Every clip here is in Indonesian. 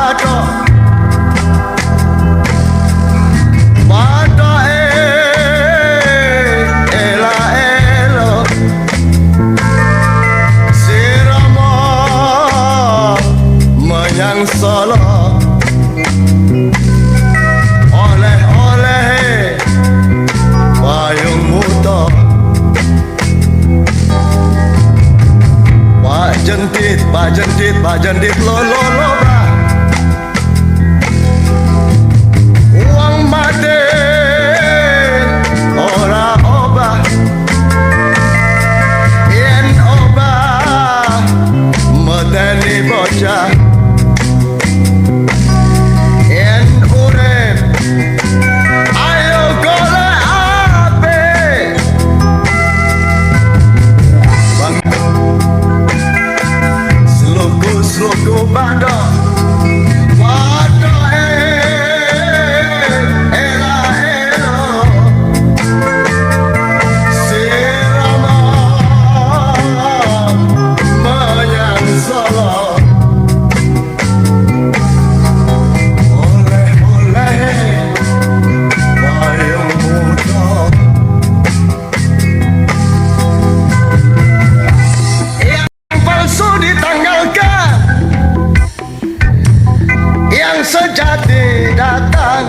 batok, batok ela elo, sirama menyang Solo. Oleh-oleh payung muda, Pak Jendit lo bah. Uang mati ora obah, yen obah medeni bocah, yen urip ayo golek apik. Bang Slogo batok, batok ela elo, sirama menyang Solo. Oleh-oleh payung muda, yang palsu ditanggalkan, yang sejati datang,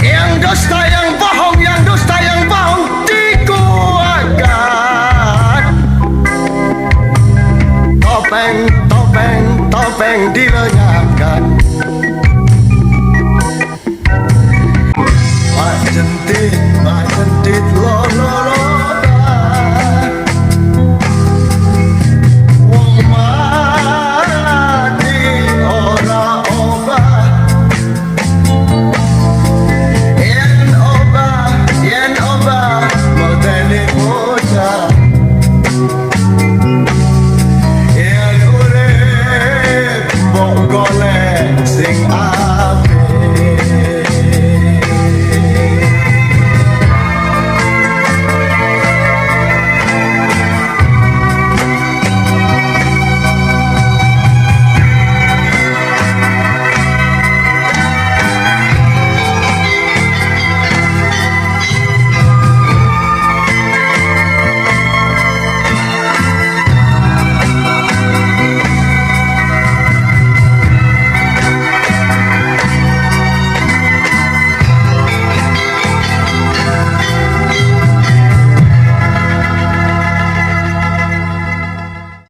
yang dusta yang bohong, dikuatkan. Topeng